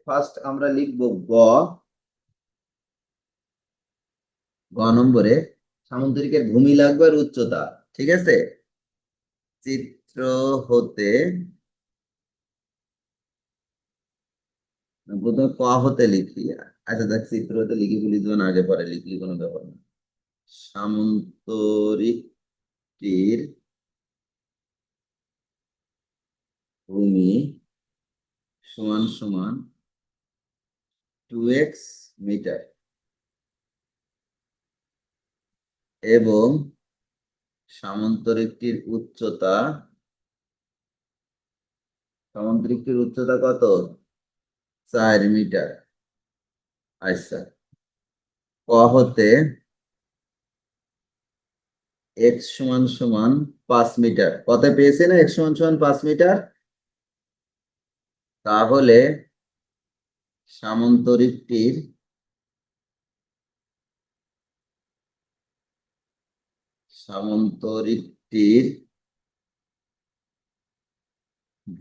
First আমরা লিখব গ নম্বরে সামুদ্রিকের ভূমি লাগবে আর উচ্চতা। ঠিক আছে, চিত্র হতে প্রথমে ক হতে লিখি। আচ্ছা দেখ, চিত্র হতে লিখি বলি তো না, আগে পরে লিখলি কোনো ব্যাপার না। সামন্তরিকটির ভূমি সমান সমান 2x মিটার এবং সামন্তরিকটির উচ্চতা কত? 4 মিটার। আচ্ছা, ক হতে x সমান সমান 5 মিটার। কত পেয়েছে না? x সমান সমান 5 মিটার। তাহলে সামন্তরিকটির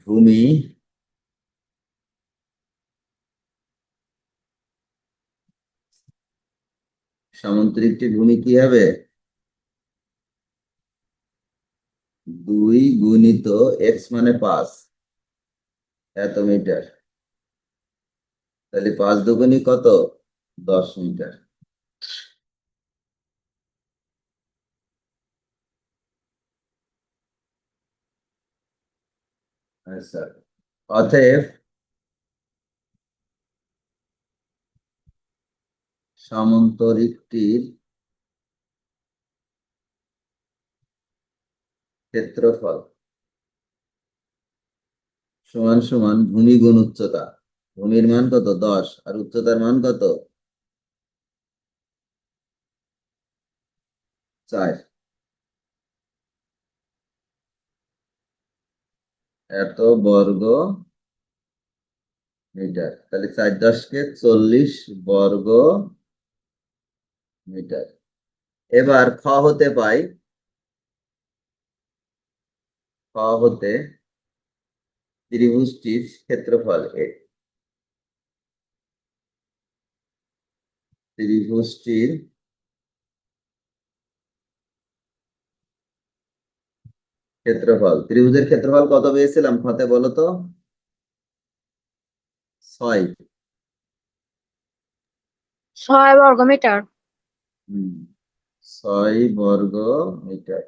ভূমি কি হবে? 2 গুণিত x মানে 5, এত মিটার। তাহলে 5 দুগুণী কত? 10 মিটার। আচ্ছা, অতএব সামন্তরিকটির ক্ষেত্রফল সমান সমান ভূমি গুণ উচ্চতা। ভূমির মান কত? 10 আর উচ্চতার মান কত? 4। এত বর্গ মিটার। তাহলে 4 10 কে 40 বর্গ মিটার। এবার খ হতে পাই, খ হতে ত্রিভুজটির ক্ষেত্রফল ত্রিভুজটির ত্রিভুজের ক্ষেত্রফল কত পেয়েছিলাম খতে বলো তো? 6 বর্গ মিটার। 6 বর্গ মিটার।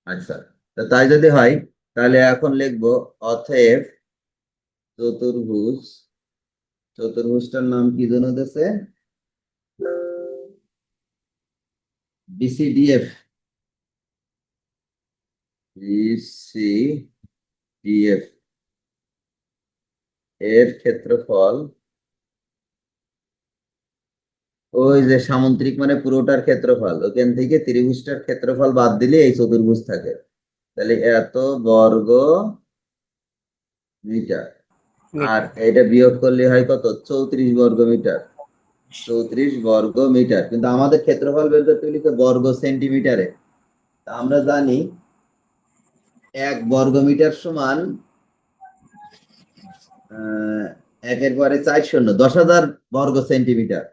আচ্ছা, তাই যদি হয় তাহলে এখন লিখবো অতএব চতুর্ভুজটার নাম কি যেন দিয়েছে? বিসিডিএফ। এর ক্ষেত্রফল, ওই যে সামুদ্রিক মানে পুরোটার ক্ষেত্রফল, ওখান থেকে ত্রিভুজটার ক্ষেত্রফল বাদ দিলে এই চতুর্ভুজ থাকে। তাহলে এত বর্গ মিটার, আর এটা বিয়োগ করলে হয় কত? 34 বর্গ মিটার। 34 বর্গ মিটার, কিন্তু আমাদের ক্ষেত্রফল বের করতে গেলে বর্গ সেন্টিমিটারে। আমরা জানি 1 বর্গ মিটার সমান 1-এর পরে 4 শূন্য, 10,000 বর্গ সেন্টিমিটার।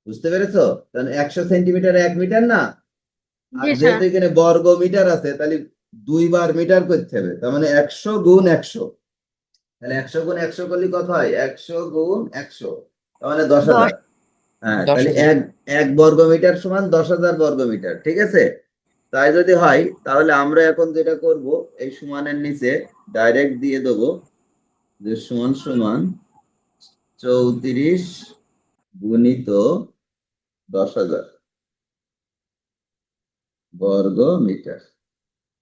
বুঝতে পেরেছো? কারণ 100 সেন্টিমিটার 1 মিটার না। আর যেহেতু এখানে বর্গ মিটার আছে, তাহলে 2 বার মিটার করতে হবে। তার মানে 100 গুণ 100। তাহলে 100 গুণ 100 করলে কত হয়? 100 গুণ 100, তার মানে 10,000। হ্যাঁ, তাহলে 1 বর্গ মিটার সমান 10,000 বর্গ মিটার। ঠিক আছে, তাই যদি হয় তাহলে আমরা এখন যেটা করব, এই সমানের নিচে ডাইরেক্ট দিয়ে দেবো যে সমান সমান 34 গুণিত 10,000 বর্গ মিটার।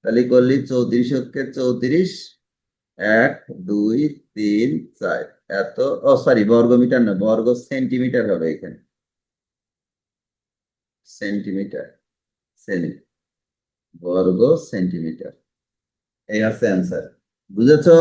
তাহলে করলি 34 অক্ষে 34, 1 2 3 4 এত, ও সরি বর্গ মিটার না, বর্গ সেন্টিমিটার হবে এখানে। সেন্টিমিটার, বর্গ সেন্টিমিটার। এই আছে অ্যান্সার। বুঝেছো?